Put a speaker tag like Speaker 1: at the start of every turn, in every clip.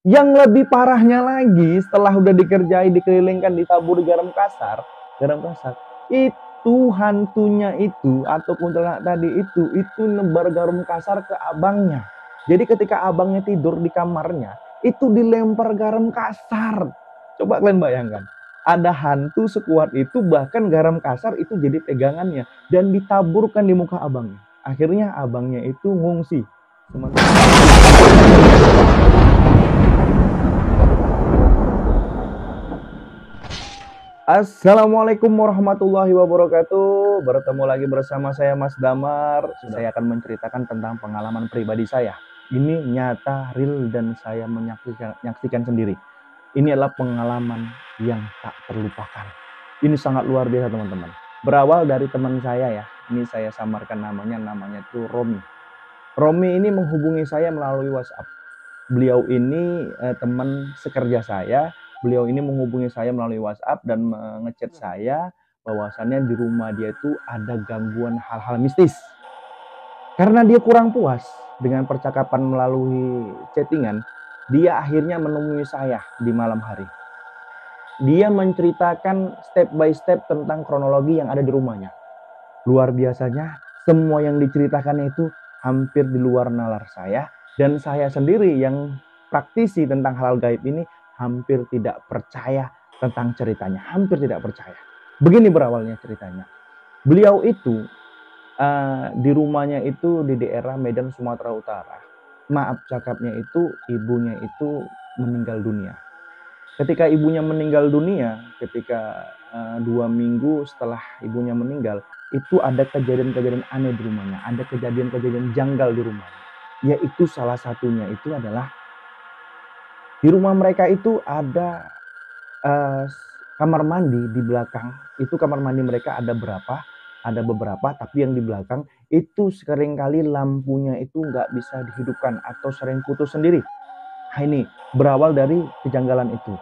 Speaker 1: Yang lebih parahnya lagi, setelah udah dikerjai, dikelilingkan, ditaburi garam kasar, itu hantunya itu atau kuntilanak tadi itu nebar garam kasar ke abangnya. Jadi ketika abangnya tidur di kamarnya, itu dilempar garam kasar. Coba kalian bayangkan, ada hantu sekuat itu, bahkan garam kasar itu jadi pegangannya dan ditaburkan di muka abangnya. Akhirnya abangnya itu ngungsi. Sementara Assalamualaikum warahmatullahi wabarakatuh. Bertemu lagi bersama saya Mas Damar. Saya akan menceritakan tentang pengalaman pribadi saya. Ini nyata, real, dan saya menyaksikan sendiri. Ini adalah pengalaman yang tak terlupakan. Ini sangat luar biasa teman-teman. Berawal dari teman saya ya. Ini saya samarkan namanya tuh Romi. Romi ini menghubungi saya melalui WhatsApp. Beliau ini teman sekerja saya. Beliau ini menghubungi saya melalui WhatsApp dan ngechat saya bahwasannya di rumah dia itu ada gangguan hal-hal mistis. Karena dia kurang puas dengan percakapan melalui chattingan, dia akhirnya menemui saya di malam hari. Dia menceritakan step by step tentang kronologi yang ada di rumahnya. Luar biasanya, semua yang diceritakannya itu hampir di luar nalar saya. Dan saya sendiri yang praktisi tentang hal gaib ini hampir tidak percaya tentang ceritanya. Hampir tidak percaya. Begini berawalnya ceritanya. Beliau itu di rumahnya itu di daerah Medan, Sumatera Utara. Maaf cakapnya itu, ibunya itu meninggal dunia. Ketika ibunya meninggal dunia, ketika 2 minggu setelah ibunya meninggal, itu ada kejadian-kejadian aneh di rumahnya, ada kejadian-kejadian janggal di rumahnya. Yaitu salah satunya itu adalah di rumah mereka itu ada kamar mandi di belakang. Itu kamar mandi mereka ada berapa? Ada beberapa, tapi yang di belakang itu seringkali lampunya itu nggak bisa dihidupkan atau sering putus sendiri. Nah, ini berawal dari kejanggalan itu.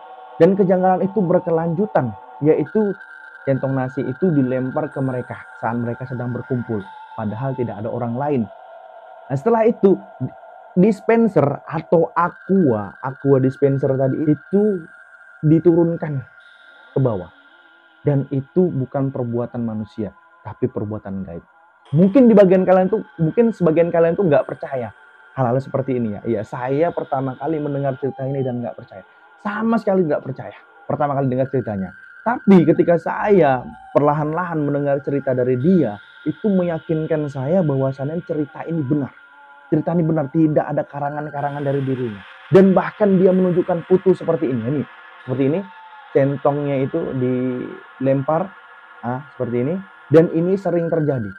Speaker 1: Dan kejanggalan itu berkelanjutan, yaitu centong nasi itu dilempar ke mereka saat mereka sedang berkumpul, padahal tidak ada orang lain. Nah, setelah itu dispenser atau aqua dispenser tadi itu diturunkan ke bawah. Dan itu bukan perbuatan manusia, tapi perbuatan gaib. Mungkin sebagian kalian tuh nggak percaya hal-hal seperti ini ya. Iya, saya pertama kali mendengar cerita ini dan nggak percaya. Sama sekali nggak percaya. Pertama kali dengar ceritanya. Tapi ketika saya perlahan-lahan mendengar cerita dari dia, itu meyakinkan saya bahwasannya cerita ini benar. Cerita ini benar, tidak ada karangan-karangan dari dirinya. Dan bahkan dia menunjukkan foto seperti ini. Nih, seperti ini, centongnya itu dilempar, seperti ini. Dan ini sering terjadi.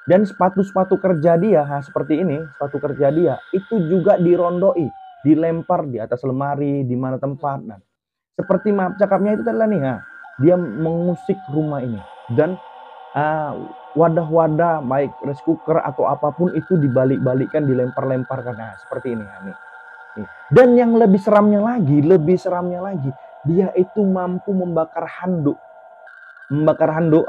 Speaker 1: Dan sepatu-sepatu kerja dia, seperti ini, sepatu kerja dia, itu juga dirondoi, dilempar di atas lemari, di mana tempat. Nah, seperti maaf cakapnya itu adalah nih, dia mengusik rumah ini. Dan wadah-wadah, baik rice cooker atau apapun itu dibalik-balikkan, dilempar-lemparkan. Nah, seperti ini. Nih. Dan yang lebih seramnya lagi, dia itu mampu membakar handuk. Membakar handuk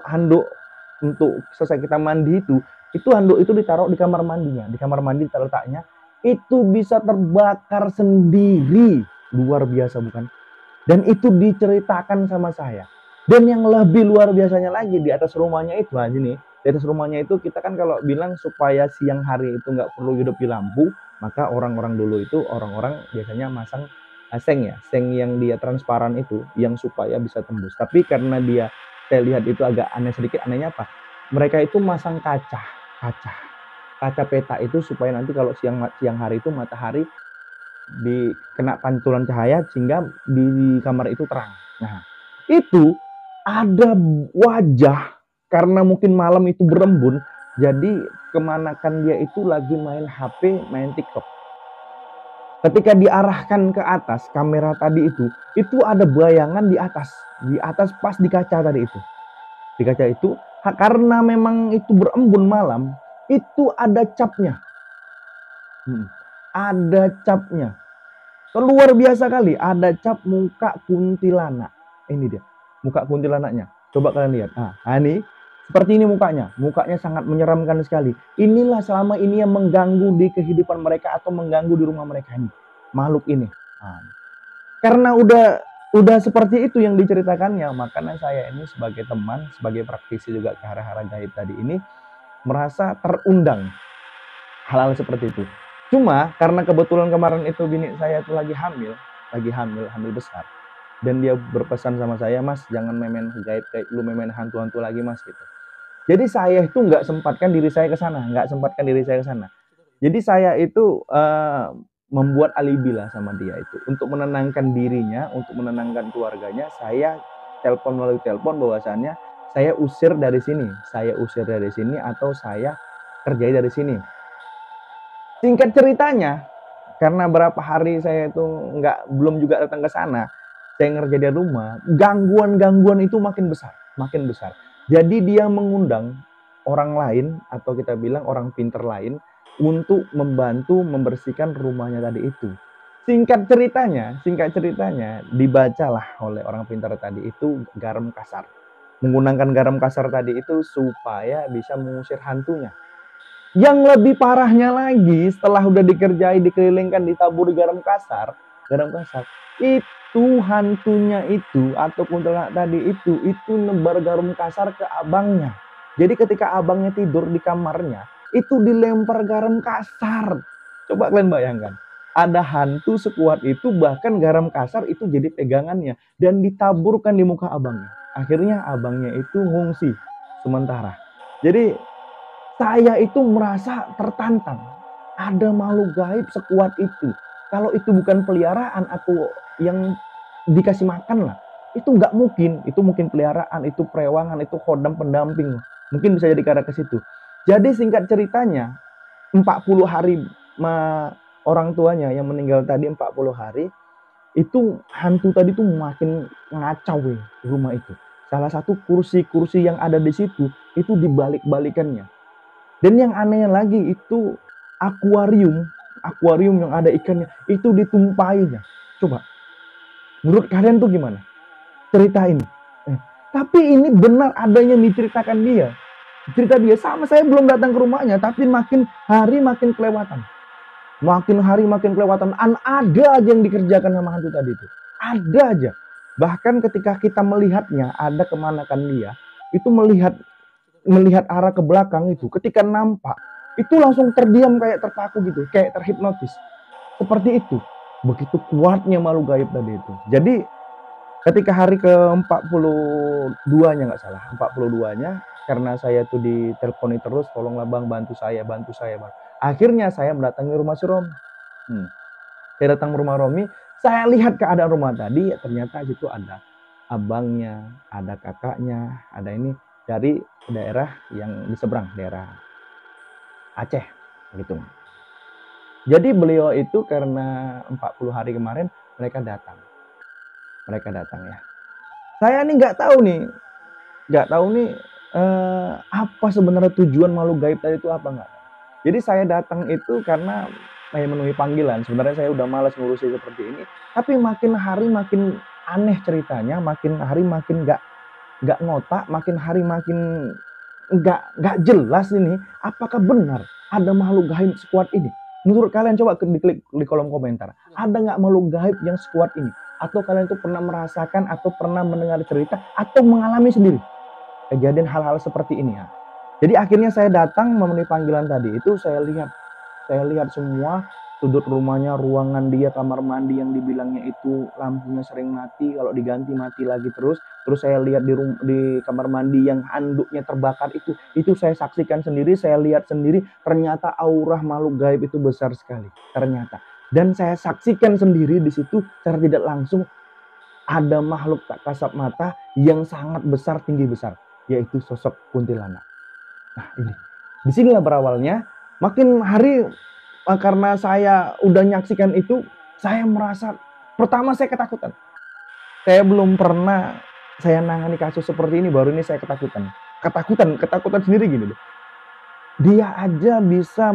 Speaker 1: untuk selesai kita mandi itu handuk itu ditaruh di kamar mandinya. Di kamar mandi letaknya, itu bisa terbakar sendiri. Luar biasa bukan? Dan itu diceritakan sama saya. Dan yang lebih luar biasanya lagi, di atas rumahnya itu, di atas rumahnya itu kita kan kalau bilang supaya siang hari itu nggak perlu hidup di lampu, maka orang-orang dulu itu, orang-orang biasanya masang seng yang dia transparan itu, yang supaya bisa tembus. Tapi karena saya lihat itu agak aneh sedikit. Anehnya apa? Mereka itu masang kaca peta itu supaya nanti kalau siang hari itu matahari kena pantulan cahaya sehingga di kamar itu terang. Nah, itu ada wajah karena mungkin malam itu berembun, jadi kemanakan dia itu lagi main HP, main TikTok. Ketika diarahkan ke atas kamera tadi itu ada bayangan di atas pas di kaca tadi itu. Di kaca itu karena memang itu berembun malam, itu ada capnya. Ada capnya. Luar biasa kali, ada cap muka kuntilanak. Ini dia, muka kuntilanaknya. Coba kalian lihat. Ini seperti ini mukanya. Mukanya sangat menyeramkan sekali. Inilah selama ini yang mengganggu di kehidupan mereka atau mengganggu di rumah mereka ini. Makhluk ini. Karena udah seperti itu yang diceritakannya, makanya saya ini sebagai teman, sebagai praktisi juga ke hara-hara gaib tadi ini merasa terundang hal-hal seperti itu. Cuma karena kebetulan kemarin itu bini saya itu lagi hamil besar, dan dia berpesan sama saya, "Mas, jangan main gaib kayak lu main hantu-hantu lagi, Mas," gitu. Jadi saya itu nggak sempatkan diri saya ke sana, nggak sempatkan diri saya ke sana. Jadi saya itu membuat alibi lah sama dia itu untuk menenangkan dirinya, untuk menenangkan keluarganya. Saya telepon melalui telepon bahwasannya saya usir dari sini atau saya kerjai dari sini. Singkat ceritanya, karena berapa hari saya itu belum juga datang ke sana, saya ngerjain di rumah, gangguan-gangguan itu makin besar, makin besar. Jadi dia mengundang orang lain atau kita bilang orang pinter lain untuk membantu membersihkan rumahnya tadi itu. Singkat ceritanya dibacalah oleh orang pintar tadi itu garam kasar. Menggunakan garam kasar tadi itu supaya bisa mengusir hantunya. Yang lebih parahnya lagi, setelah udah dikerjai, dikelilingkan, ditaburi garam kasar, itu hantunya itu atau kuntilanak tadi itu nebar garam kasar ke abangnya. Jadi ketika abangnya tidur di kamarnya, itu dilempar garam kasar. Coba kalian bayangkan, ada hantu sekuat itu, bahkan garam kasar itu jadi pegangannya dan ditaburkan di muka abangnya. Akhirnya abangnya itu ngungsi sementara. Jadi saya itu merasa tertantang. Ada makhluk gaib sekuat itu. Kalau itu bukan peliharaan atau yang dikasih makan lah, itu nggak mungkin. Itu mungkin peliharaan, itu perewangan, itu khodam pendamping. Mungkin bisa jadi karena ke situ. Jadi singkat ceritanya, 40 hari orang tuanya yang meninggal tadi 40 hari, itu hantu tadi tuh makin ngacau rumah itu. Salah satu kursi-kursi yang ada di situ, itu dibalik-balikannya. Dan yang anehnya lagi itu akuarium yang ada ikannya itu ditumpahinya. Coba, menurut kalian tuh gimana cerita ini? Tapi ini benar adanya diceritakan dia. Cerita dia sama, saya belum datang ke rumahnya, tapi makin hari makin kelewatan. Makin hari makin kelewatan. Ada aja yang dikerjakan sama hantu tadi itu. Ada aja. Bahkan ketika kita melihatnya, ada kemanakan dia, itu melihat arah ke belakang itu, ketika nampak itu langsung terdiam kayak terpaku gitu, kayak terhipnotis. Seperti itu. Begitu kuatnya makhluk gaib tadi itu. Jadi ketika hari ke-42-nya nggak salah, 42-nya, karena saya tuh diteleponi terus, tolonglah bang, bantu saya bang. Akhirnya saya mendatangi rumah si Romi. Saya datang ke rumah Romi, saya lihat keadaan rumah tadi, ternyata situ ada abangnya, ada kakaknya, ada ini dari daerah yang di seberang, daerah Aceh gitu. Jadi beliau itu karena 40 hari kemarin mereka datang ya. Saya nih nggak tahu nih apa sebenarnya tujuan makhluk gaib tadi itu apa nggak. Jadi saya datang itu karena memenuhi panggilan. Sebenarnya saya udah malas ngurusin seperti ini, tapi makin hari makin aneh ceritanya, makin hari makin nggak ngotak, makin hari makin nggak jelas ini. Apakah benar ada makhluk gaib sekuat ini? Menurut kalian coba diklik di kolom komentar. Ada nggak makhluk gaib yang sekuat ini? Atau kalian tuh pernah merasakan atau pernah mendengar cerita atau mengalami sendiri kejadian hal-hal seperti ini ya? Jadi akhirnya saya datang memenuhi panggilan tadi itu, saya lihat semua sudut rumahnya, ruangan dia, kamar mandi yang dibilangnya itu lampunya sering mati, kalau diganti mati lagi terus. Terus saya lihat di kamar mandi yang handuknya terbakar itu saya saksikan sendiri, saya lihat sendiri, ternyata aura makhluk gaib itu besar sekali, ternyata. Dan saya saksikan sendiri di situ secara tidak langsung ada makhluk tak kasat mata yang sangat besar, tinggi besar, yaitu sosok kuntilanak. Nah ini, disinilah berawalnya. Makin hari karena saya udah nyaksikan itu, saya merasa, pertama saya ketakutan. Saya belum pernah saya nangani kasus seperti ini, baru ini saya ketakutan. Ketakutan sendiri gini deh. Dia aja bisa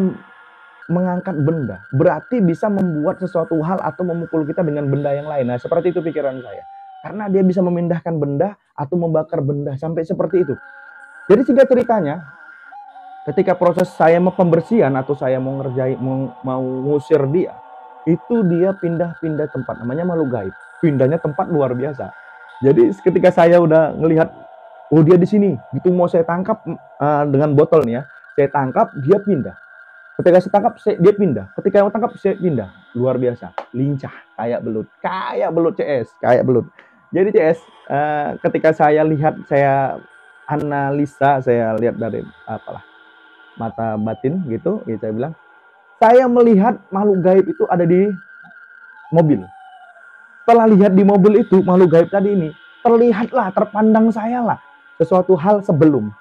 Speaker 1: mengangkat benda, berarti bisa membuat sesuatu hal atau memukul kita dengan benda yang lain. Nah, seperti itu pikiran saya. Karena dia bisa memindahkan benda atau membakar benda, sampai seperti itu. Jadi singkat ceritanya, ketika proses saya mau pembersihan atau saya mau ngusir dia, itu dia pindah-pindah tempat, namanya makhluk gaib. pindahnya tempat luar biasa. Jadi ketika saya udah ngelihat, oh dia di sini, gitu mau saya tangkap dengan botol nih ya, saya tangkap dia pindah. Ketika saya tangkap dia pindah. Ketika saya tangkap saya pindah. Luar biasa, lincah, kayak belut CS, kayak belut. Jadi CS, ketika saya lihat, saya analisa, saya lihat dari apalah mata batin gitu, gitu saya bilang, saya melihat makhluk gaib itu ada di mobil. Setelah lihat di mobil itu makhluk gaib tadi ini, terlihatlah, terpandang saya lah sesuatu hal sebelum.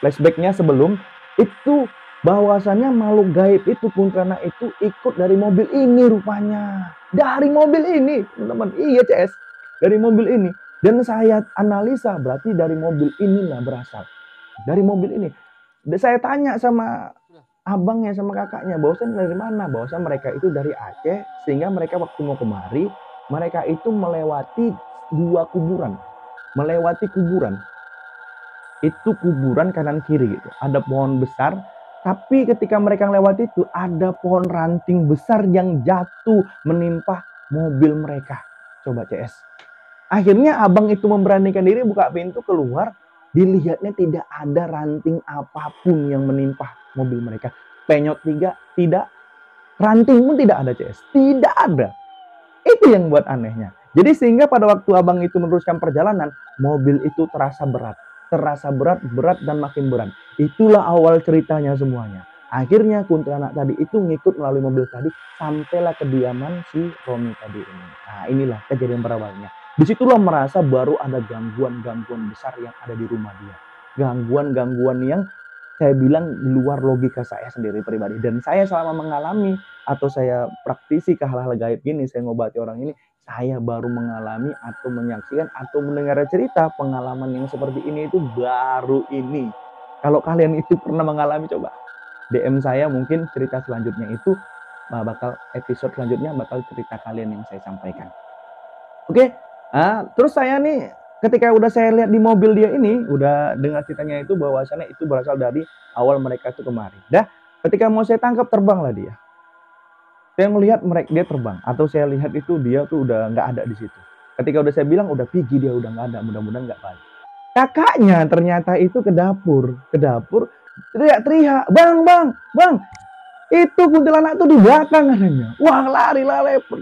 Speaker 1: Flashbacknya sebelum itu, bahwasannya makhluk gaib itu, kuntilanak itu ikut dari mobil ini rupanya. Dari mobil ini, teman-teman. Iya, CS. Dari mobil ini. Dan saya analisa, berarti dari mobil inilah berasal. Dari mobil ini. Dan saya tanya sama abangnya, sama kakaknya, bahwasan dari mana? Bahwasan mereka itu dari Aceh, sehingga mereka waktu mau kemari, mereka itu melewati 2 kuburan. Melewati kuburan. Itu kuburan kanan kiri gitu. Ada pohon besar, tapi ketika mereka lewat itu ada pohon ranting besar yang jatuh menimpa mobil mereka. Coba CS. Akhirnya abang itu memberanikan diri buka pintu keluar, dilihatnya tidak ada ranting apapun yang menimpa mobil mereka. Penyot tidak, ranting pun tidak ada CS. Tidak ada. Itu yang buat anehnya. Jadi sehingga pada waktu abang itu meneruskan perjalanan, mobil itu terasa berat. Terasa berat dan makin berat. Itulah awal ceritanya semuanya. Akhirnya kuntilanak tadi itu ngikut melalui mobil tadi, sampailah kediaman si Romi tadi ini. Nah, inilah kejadian berawalnya. Disitulah merasa baru ada gangguan-gangguan besar yang ada di rumah dia. Gangguan-gangguan yang saya bilang di luar logika saya sendiri pribadi. Dan saya selama mengalami atau saya praktisi ke hal-hal gaib gini, saya ngobati orang ini, saya baru mengalami atau menyaksikan atau mendengar cerita pengalaman yang seperti ini itu baru ini. Kalau kalian itu pernah mengalami, coba DM saya, mungkin cerita selanjutnya itu bakal episode selanjutnya bakal cerita kalian yang saya sampaikan. Oke, terus saya nih ketika udah saya lihat di mobil dia ini, udah dengar ceritanya itu bahwasannya itu berasal dari awal mereka itu kemari. Dah, ketika mau saya tangkap terbanglah dia. Saya melihat mereka dia terbang, atau saya lihat itu dia tuh udah nggak ada di situ. Ketika udah saya bilang udah pergi, dia udah nggak ada, mudah-mudahan nggak balik. Kakaknya ternyata itu ke dapur, teriak-teriak, bang, itu kuntilanak tuh di belakang katanya. Wah, lari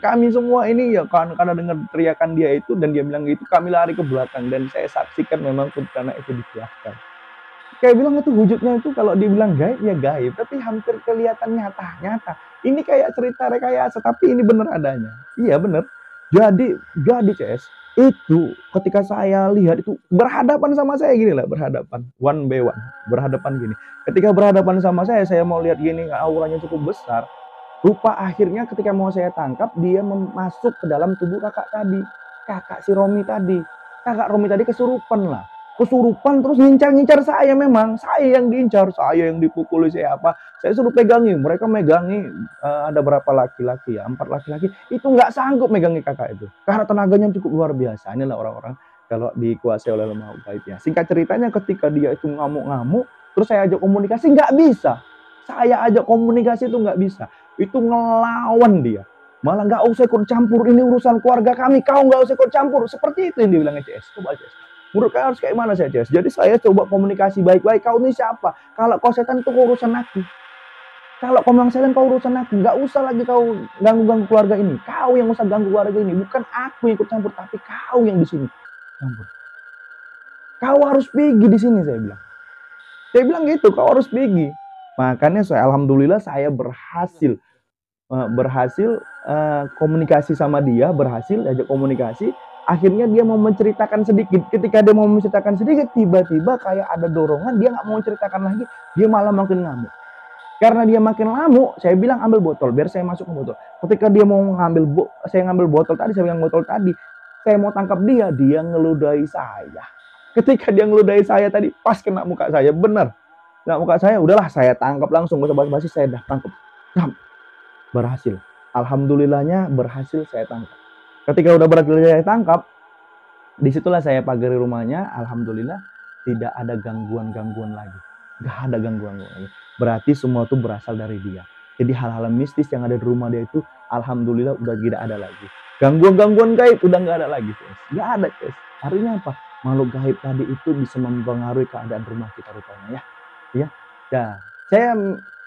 Speaker 1: kami semua ini ya kan, karena dengar teriakan dia itu dan dia bilang gitu, kami lari ke belakang dan saya saksikan memang kuntilanak itu di belakang. Kayak bilang itu wujudnya itu kalau dibilang gaib ya gaib, tapi hampir kelihatan nyata. Ini kayak cerita rekayasa, tapi ini bener adanya. Iya bener. Jadi CS itu ketika saya lihat itu berhadapan sama saya gini lah, berhadapan one by one, berhadapan gini. Ketika berhadapan sama saya mau lihat gini, auranya cukup besar. Rupa akhirnya ketika mau saya tangkap, dia masuk ke dalam tubuh kakak tadi, kakak si Romi tadi. Kakak Romi tadi kesurupan lah, kesurupan terus ngincar saya, memang saya yang diincar, saya yang dipukuli, saya apa, saya suruh pegangi, mereka megangi, ada berapa laki-laki ya, 4 laki-laki, itu nggak sanggup megangi kakak itu, karena tenaganya cukup luar biasa. Inilah orang-orang kalau dikuasai oleh lemah gaib ya. Singkat ceritanya ketika dia itu ngamuk-ngamuk, terus saya ajak komunikasi, nggak bisa, saya ajak komunikasi itu nggak bisa, itu ngelawan dia. Malah nggak usah ikut campur, ini urusan keluarga kami, kau nggak usah ikut campur. Seperti itu yang dibilangnya CS. Coba CS. Menurut kalian harus kayak mana saya CS? Jadi saya coba komunikasi baik-baik. Kau ini siapa? Kalau kau setan itu urusan aku. Kalau kau bilang setan kau urusan aku. Nggak usah lagi kau ganggu-ganggu keluarga ini. Kau yang usah ganggu keluarga ini. Bukan aku yang ikut campur, tapi kau yang di sini campur. Kau harus pergi di sini, saya bilang. Saya bilang gitu, kau harus pergi. Makanya alhamdulillah saya berhasil komunikasi sama dia, berhasil ajak komunikasi. Akhirnya dia mau menceritakan sedikit. Ketika dia mau menceritakan sedikit, tiba-tiba kayak ada dorongan, dia nggak mau menceritakan lagi, dia malah makin ngamuk. Karena dia makin ngamuk, saya bilang ambil botol, biar saya masuk ke botol. Ketika dia mau saya ngambil botol tadi, saya bilang botol tadi, saya mau tangkap dia, dia ngeludahi saya. Ketika dia ngeludahi saya tadi, pas kena muka saya, bener. Kena muka saya, udahlah saya tangkap langsung, gak usah basa-basi, saya dah tangkap. Berhasil. Alhamdulillahnya berhasil saya tangkap. Ketika udah berhasil saya tangkap, disitulah saya pagari rumahnya. Alhamdulillah tidak ada gangguan-gangguan lagi. Gak ada gangguan lagi. Berarti semua itu berasal dari dia. Jadi hal-hal mistis yang ada di rumah dia itu alhamdulillah udah tidak ada lagi. Gangguan-gangguan gaib udah nggak ada lagi, guys. Nggak ada, guys. Artinya apa? Makhluk gaib tadi itu bisa mempengaruhi keadaan rumah kita rupanya ya. Ya. Ya, saya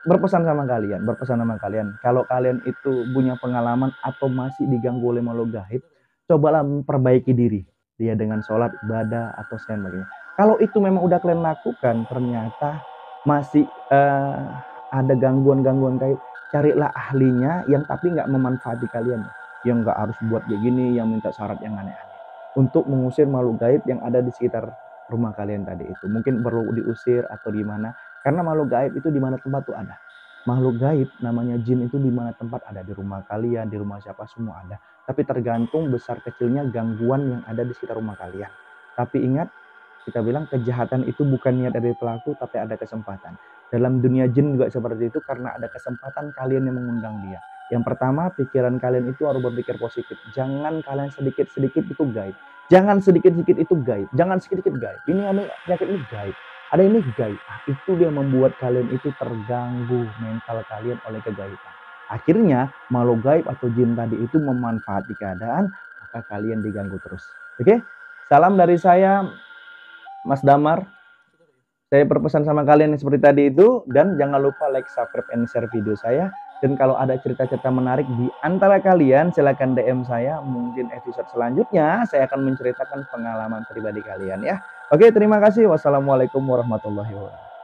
Speaker 1: berpesan sama kalian, kalau kalian itu punya pengalaman atau masih diganggu oleh makhluk gaib, cobalah memperbaiki diri. Dia dengan sholat, ibadah, atau sebagainya. Kalau itu memang udah kalian lakukan, ternyata masih ada gangguan-gangguan gaib, carilah ahlinya yang tapi nggak memanfaati kalian. Yang nggak harus buat kayak gini, yang minta syarat yang aneh-aneh. Untuk mengusir makhluk gaib yang ada di sekitar rumah kalian tadi itu. Mungkin perlu diusir atau gimana. Karena makhluk gaib itu di mana tempat tuh ada. Makhluk gaib namanya jin itu di mana tempat ada. Di rumah kalian, di rumah siapa semua ada. Tapi tergantung besar kecilnya gangguan yang ada di sekitar rumah kalian. Tapi ingat, kita bilang kejahatan itu bukan niat dari pelaku, tapi ada kesempatan. Dalam dunia jin juga seperti itu karena ada kesempatan kalian yang mengundang dia. Yang pertama, pikiran kalian itu harus berpikir positif. Jangan kalian sedikit-sedikit itu gaib. Jangan sedikit-sedikit itu gaib. Jangan sedikit-sedikit gaib. Ini penyakit ini gaib. Ada ini gaib. Itu dia membuat kalian itu terganggu mental kalian oleh kegaiban. Akhirnya makhluk gaib atau jin tadi itu memanfaati keadaan, maka kalian diganggu terus. Oke? Salam dari saya, Mas Damar. Saya berpesan sama kalian seperti tadi itu, dan jangan lupa like, subscribe, and share video saya. Dan kalau ada cerita-cerita menarik di antara kalian, silakan DM saya. Mungkin episode selanjutnya saya akan menceritakan pengalaman pribadi kalian ya. Oke, terima kasih. Wassalamualaikum warahmatullahi wabarakatuh.